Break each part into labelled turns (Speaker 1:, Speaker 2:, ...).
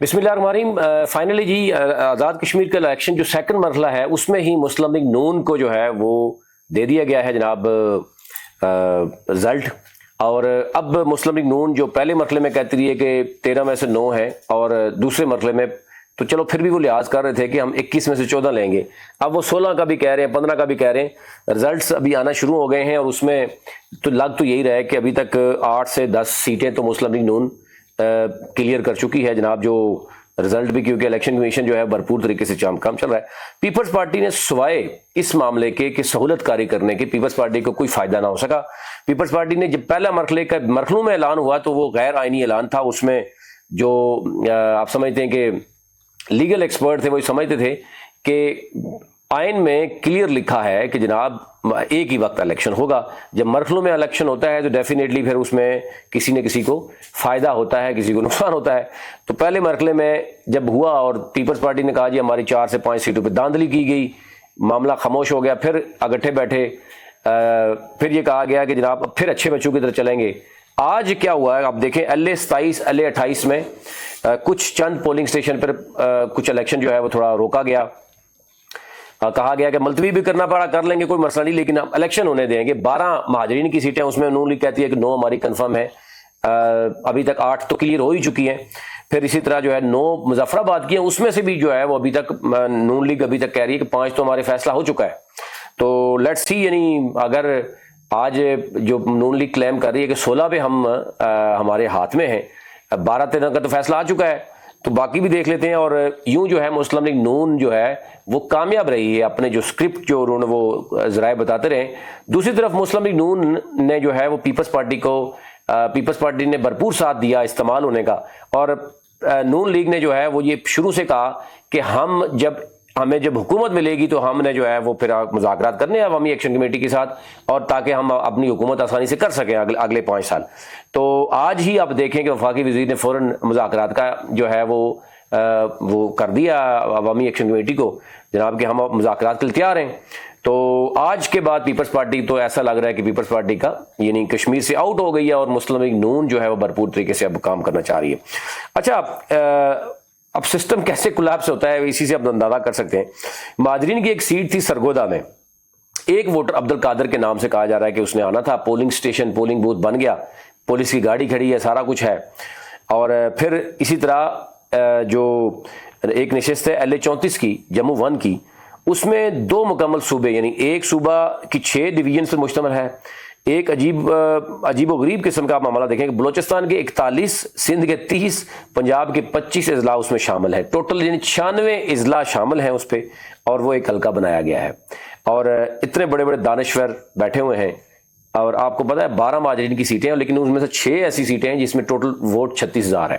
Speaker 1: بسم اللہ الرحمن الرحیم. فائنلی جی آزاد کشمیر کا الیکشن جو سیکنڈ مرحلہ ہے اس میں ہی مسلم لیگ نون کو جو ہے وہ دے دیا گیا ہے جناب رزلٹ. اور اب مسلم لیگ نون جو پہلے مرحلے میں کہتی رہی ہے کہ 13 میں سے 9 ہے اور دوسرے مرحلے میں تو چلو پھر بھی وہ لحاظ کر رہے تھے کہ ہم 21 میں سے 14 لیں گے. اب وہ 16 کا بھی کہہ رہے ہیں 15 کا بھی کہہ رہے ہیں. رزلٹس ابھی آنا شروع ہو گئے ہیں اور اس میں تو لگ تو یہی رہا ہے کہ ابھی تک 8 سے 10 سیٹیں تو مسلم لیگ نون کلیئر کر چکی ہے جناب. جو رزلٹ بھی کیونکہ الیکشن کمیشن جو ہے بھرپور طریقے سے کام چل رہا ہے. پیپلز پارٹی نے سوائے اس معاملے کے کہ سہولت کاری کرنے کے پیپلز پارٹی کو کوئی فائدہ نہ ہو سکا. پیپلز پارٹی نے جب پہلا مرحلوں میں اعلان ہوا تو وہ غیر آئینی اعلان تھا. اس میں جو آپ سمجھتے ہیں کہ لیگل ایکسپرٹ تھے وہ سمجھتے تھے کہ آئین میں کلیئر لکھا ہے کہ جناب ایک ہی وقت الیکشن ہوگا. جب مرحلوں میں الیکشن ہوتا ہے تو ڈیفینیٹلی پھر اس میں کسی نہ کسی کو فائدہ ہوتا ہے, کسی کو نقصان ہوتا ہے. تو پہلے مرحلے میں جب ہوا اور پیپلز پارٹی نے کہا جی ہماری 4 سے 5 سیٹوں پہ دھاندلی کی گئی, معاملہ خاموش ہو گیا. پھر اگٹھے بیٹھے پھر یہ کہا گیا کہ جناب اب پھر اچھے بچوں کی طرف چلیں گے. آج کیا ہوا ہے آپ دیکھیں, LA 27 LA 28 میں کچھ چند پولنگ اسٹیشن پر کچھ الیکشن جو ہے وہ تھوڑا روکا گیا. کہا گیا کہ ملتوی بھی کرنا پڑا کر لیں گے کوئی مسئلہ نہیں لیکن ہم الیکشن ہونے دیں گے. 12 مہاجرین کی سیٹیں اس میں نون لیگ کہتی ہے کہ 9 ہماری کنفرم ہے. ابھی تک 8 تو کلیئر ہو ہی چکی ہیں. پھر اسی طرح جو ہے 9 مظفر آباد کی ہیں, اس میں سے بھی جو ہے وہ ابھی تک نون لیگ ابھی تک کہہ رہی ہے کہ 5 تو ہمارے فیصلہ ہو چکا ہے. تو لیٹس سی, یعنی اگر آج جو نون لیگ کلیم کر رہی ہے کہ 16 پہ ہم ہمارے ہاتھ میں ہیں, 12-13 کا تو فیصلہ آ چکا ہے, تو باقی بھی دیکھ لیتے ہیں. اور یوں جو ہے مسلم لیگ نون جو ہے وہ کامیاب رہی ہے اپنے جو اسکرپٹ جو انہوں نے وہ ذرائع بتاتے رہے. دوسری طرف مسلم لیگ نون نے جو ہے وہ پیپلز پارٹی نے بھرپور ساتھ دیا استعمال ہونے کا. اور نون لیگ نے جو ہے وہ یہ شروع سے کہا کہ ہمیں جب حکومت ملے گی تو ہم نے جو ہے وہ پھر مذاکرات کرنے ہیں عوامی ایکشن کمیٹی کے ساتھ, اور تاکہ ہم اپنی حکومت آسانی سے کر سکیں اگلے 5 سال. تو آج ہی آپ دیکھیں کہ وفاقی وزیر نے فوراً مذاکرات کا جو ہے وہ کر دیا عوامی ایکشن کمیٹی کو جناب کہ ہم مذاکرات کے لیے تیار ہیں. تو آج کے بعد پیپلز پارٹی تو ایسا لگ رہا ہے کہ پیپلز پارٹی کا یعنی کشمیر سے آؤٹ ہو گئی ہے اور مسلم لیگ نون جو ہے وہ بھرپور طریقے سے اب کام کرنا چاہ رہی ہے. اچھا, اب سسٹم کیسے کولیپس ہوتا ہے اسی سے آپ اندازہ کر سکتے ہیں. مہاجرین کی ایک سیٹ تھی سرگودا میں, ایک ووٹر عبد القادر کے نام سے کہا جا رہا ہے کہ اس نے آنا تھا. پولنگ اسٹیشن پولنگ بوتھ بن گیا, پولیس کی گاڑی کھڑی ہے, سارا کچھ ہے. اور پھر اسی طرح جو ایک نشست ہے LA 34 کی جموں 1 کی, اس میں 2 مکمل صوبے یعنی ایک صوبہ کی 6 ڈویژن پر مشتمل ہے. ایک عجیب و غریب قسم کا معاملہ دیکھیں کہ بلوچستان کے 41, سندھ کے 30, پنجاب کے 25 اضلاع اس میں شامل ہے. ٹوٹل یعنی 96 اضلاع شامل ہیں اس پہ, اور وہ ایک حلقہ بنایا گیا ہے. اور اتنے بڑے بڑے دانشور بیٹھے ہوئے ہیں. اور آپ کو پتا ہے 12 مہاجرین کی سیٹیں ہیں لیکن ان میں سے 6 ایسی سیٹیں ہیں جس میں ٹوٹل ووٹ 36,000 ہے.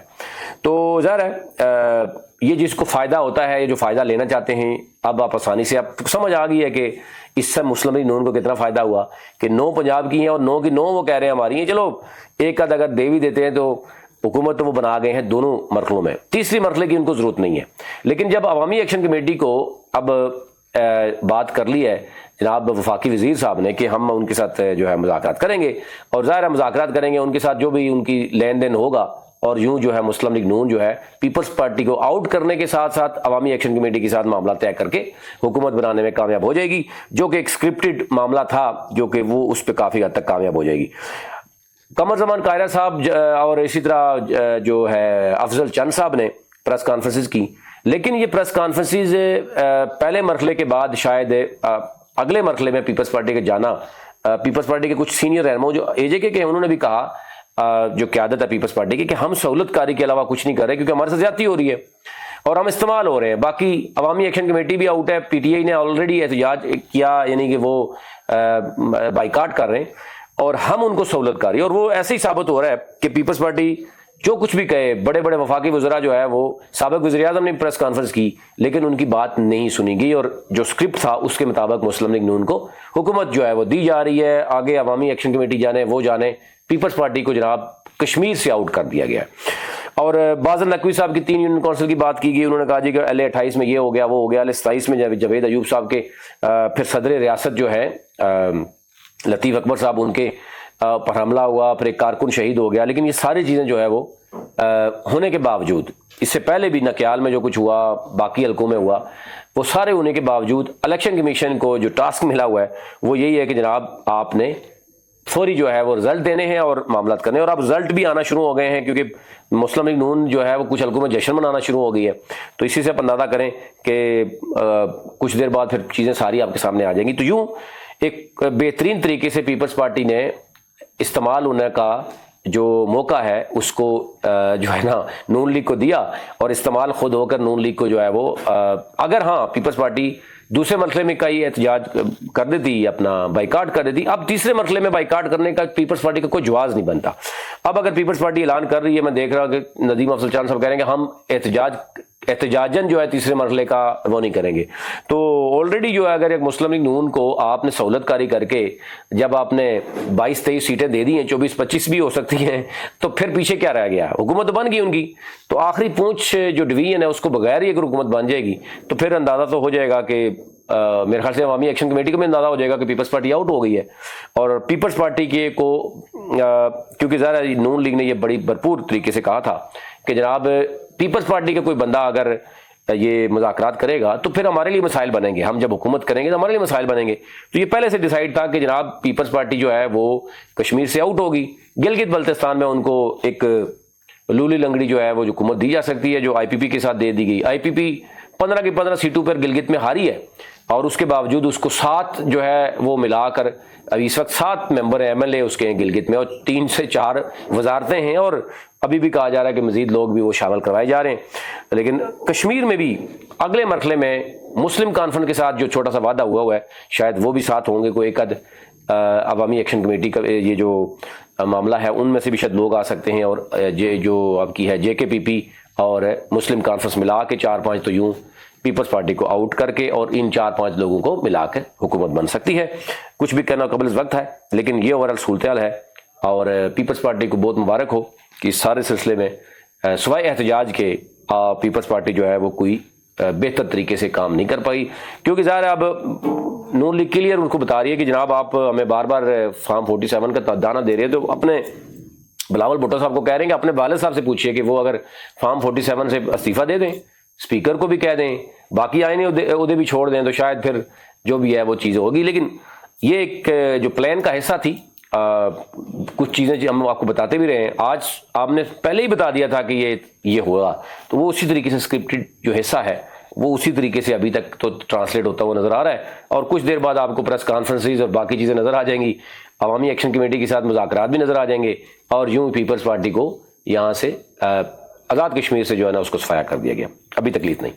Speaker 1: تو ظاہر ہے یہ جس کو فائدہ ہوتا ہے, یہ جو فائدہ لینا چاہتے ہیں, اب آپ آسانی سے آپ سمجھ آ گئی ہے کہ اس سے مسلم لیگ نون کو کتنا فائدہ ہوا کہ 9 پنجاب کی ہیں اور 9 کی 9 وہ کہہ رہے ہیں ہماری ہیں. چلو ایک آدھ اگر دے بھی دیتے ہیں تو حکومت تو وہ بنا گئے ہیں دونوں مرحلوں میں, تیسری مرحلے کی ان کو ضرورت نہیں ہے. لیکن جب عوامی ایکشن کمیٹی کو اب بات کر لی ہے جناب وفاقی وزیر صاحب نے کہ ہم ان کے ساتھ جو ہے مذاکرات کریں گے, اور ظاہر ہے مذاکرات کریں گے ان کے ساتھ جو بھی ان کی لین دین ہوگا, اور یوں جو ہے مسلم لیگ نون جو ہے پیپلز پارٹی کو آؤٹ کرنے کے ساتھ ساتھ عوامی ایکشن کمیٹی کے ساتھ معاملہ طے کر کے حکومت بنانے میں کامیاب ہو جائے گی, جو کہ ایک سکرپٹڈ معاملہ تھا جو کہ وہ اس پہ کافی حد تک کامیاب ہو جائے گی. قمر زمان قاہرہ صاحب اور اسی طرح جو ہے افضل چند صاحب نے پریس کانفرنسز کی, لیکن یہ پریس کانفرنسز پہلے مرحلے کے بعد شاید اگلے مرحلے میں پیپلز پارٹی کے جانا, پیپلز پارٹی کے کچھ سینئر رہنما جو AJK کے انہوں نے بھی کہا, جو قیادت ہے پیپلز پارٹی کی, کہ ہم سہولت کاری کے علاوہ کچھ نہیں کر رہے کیونکہ ہمارے سے زیادتی ہو رہی ہے اور ہم استعمال ہو رہے ہیں. باقی عوامی ایکشن کمیٹی بھی آؤٹ ہے, PTI نے آلریڈی احتجاج کیا یعنی کہ وہ بائیکاٹ کر رہے ہیں, اور ہم ان کو سہولت کاری. اور وہ ایسے ہی ثابت ہو رہا ہے کہ پیپلز پارٹی جو کچھ بھی کہے, بڑے بڑے وفاقی وزراء جو ہے وہ سابق وزیر اعظم نے پریس کانفرنس کی لیکن ان کی بات نہیں سنی گئی, اور جو اسکرپٹ تھا اس کے مطابق مسلم لیگ نون کو حکومت جو ہے وہ دی جا رہی ہے. آگے عوامی ایکشن کمیٹی جانے وہ جانے, پیپلز پارٹی کو جناب کشمیر سے آؤٹ کر دیا گیا. اور بازل نقوی صاحب کی 3 یونین کونسل کی بات کی گئی, انہوں نے کہا جی کہ LA 28 میں یہ ہو گیا وہ ہو گیا. LA 27 میں جاوید ایوب صاحب کے پھر صدر ریاست جو ہے لطیف اکبر صاحب, ان کے پر حملہ ہوا, پھر ایک کارکن شہید ہو گیا. لیکن یہ ساری چیزیں جو ہے وہ ہونے کے باوجود، اس سے پہلے بھی نکیال میں جو کچھ ہوا، باقی حلقوں میں ہوا، وہ سارے ہونے کے باوجود الیکشن کمیشن کو جو ٹاسک ملا ہوا ہے وہ یہی ہے کہ جناب آپ نے فوری جو ہے وہ رزلٹ دینے ہیں اور معاملات کرنے ہیں. اور اب رزلٹ بھی آنا شروع ہو گئے ہیں کیونکہ مسلم لیگ نون جو ہے وہ کچھ حلقوں میں جشن منانا شروع ہو گئی ہے. تو اسی سے آپ اندازہ کریں کہ کچھ دیر بعد پھر چیزیں ساری آپ کے سامنے آ جائیں گی. تو یوں ایک بہترین طریقے سے پیپلز پارٹی نے استعمال ہونے کا جو موقع ہے اس کو جو ہے نا نون لیگ کو دیا، اور استعمال خود ہو کر نون لیگ کو جو ہے وہ اگر ہاں پیپلز پارٹی دوسرے مرحلے میں کئی احتجاج کر دیتی، اپنا بائیکاٹ کر دیتی، اب تیسرے مرحلے میں بائیکاٹ کرنے کا پیپلز پارٹی کا کوئی جواز نہیں بنتا. اب اگر پیپلز پارٹی اعلان کر رہی ہے، میں دیکھ رہا ہوں کہ ندیم افضل چاند صاحب کہہ رہے ہیں کہ ہم احتجاجن جو ہے تیسرے مرحلے کا وہ نہیں کریں گے. تو آلریڈی جو ہے اگر ایک مسلم لیگ نون کو آپ نے سہولت کاری کر کے جب آپ نے 22-23 سیٹیں دے دی ہیں، 24-25 بھی ہو سکتی ہیں، تو پھر پیچھے کیا رہ گیا؟ حکومت بن گئی ان کی. تو آخری پونچھ جو ڈویژن ہے اس کو بغیر ہی اگر حکومت بن جائے گی تو پھر اندازہ تو ہو جائے گا کہ میرے خیال سے عوامی ایکشن کمیٹی کو بھی اندازہ ہو جائے گا کہ پیپلز پارٹی آؤٹ ہو گئی ہے. اور پیپلز پارٹی کے کو کیونکہ ظاہر نون لیگ نے یہ بڑی بھرپور طریقے سے کہا تھا کہ جناب پیپلز پارٹی کا کوئی بندہ اگر یہ مذاکرات کرے گا تو پھر ہمارے لیے مسائل بنیں گے، ہم جب حکومت کریں گے تو ہمارے لیے مسائل بنیں گے. تو یہ پہلے سے ڈیسائیڈ تھا کہ جناب پیپلز پارٹی جو ہے وہ کشمیر سے آؤٹ ہوگی. گلگت بلتستان میں ان کو ایک لولی لنگڑی جو ہے وہ جو حکومت دی جا سکتی ہے جو آئی پی پی کے ساتھ دے دی گئی. آئی پی پی 15 کی 15 سیٹوں پر گلگت میں ہاری ہے، اور اس کے باوجود اس کو 7 جو ہے وہ ملا کر ابھی اس وقت 7 ممبر ایم ایل اے اس کے ہیں گلگت میں، اور 3 سے 4 وزارتیں ہیں، اور ابھی بھی کہا جا رہا ہے کہ مزید لوگ بھی وہ شامل کروائے جا رہے ہیں. لیکن کشمیر میں بھی اگلے مرحلے میں مسلم کانفرنس کے ساتھ جو چھوٹا سا وعدہ ہوا ہے شاید وہ بھی ساتھ ہوں گے. کوئی ایک عوامی ایکشن کمیٹی کا یہ جو معاملہ ہے ان میں سے بھی شاید لوگ آ سکتے ہیں، اور جو اب کی ہے جے کے پی پی اور مسلم کانفرنس ملا کے 4-5 تو یوں پیپلز پارٹی کو آؤٹ کر کے اور ان 4-5 لوگوں کو ملا کر حکومت بن سکتی ہے. کچھ بھی کرنا قبل از وقت ہے، لیکن یہ اوورال صورتحال ہے. اور پیپلز پارٹی کو بہت مبارک ہو کہ اس سارے سلسلے میں سوائے احتجاج کے پیپلز پارٹی جو ہے وہ کوئی بہتر طریقے سے کام نہیں کر پائی. کیونکہ ظاہر ہے اب نون لیگ کلیئر ان کو بتا رہی ہے کہ جناب آپ ہمیں بار بار فارم 47 کا دانہ دے رہے ہیں، تو اپنے بلاول بھٹو صاحب کو کہہ رہے ہیں کہ اپنے والد صاحب سے پوچھئے کہ وہ اگر فارم 47 سے استعفیٰ دے دیں، اسپیکر کو بھی کہہ دیں، باقی آئینی عہدے بھی چھوڑ دیں، تو شاید پھر جو بھی ہے وہ چیز ہوگی. لیکن یہ ایک جو پلان کا حصہ تھی. کچھ چیزیں ہم آپ کو بتاتے بھی رہے ہیں، آج آپ نے پہلے ہی بتا دیا تھا کہ یہ ہوگا، تو وہ اسی طریقے سے اسکرپٹڈ جو حصہ ہے وہ اسی طریقے سے ابھی تک تو ٹرانسلیٹ ہوتا ہوا نظر آ رہا ہے. اور کچھ دیر بعد آپ کو پریس کانفرنسز اور باقی چیزیں نظر آ جائیں گی، عوامی ایکشن کمیٹی کے ساتھ مذاکرات بھی نظر آ جائیں گے، اور یوں پیپلز پارٹی کو یہاں سے آزاد کشمیر سے جو ہے نا اس کو صفایا کر دیا گیا. ابھی تکلیف نہیں.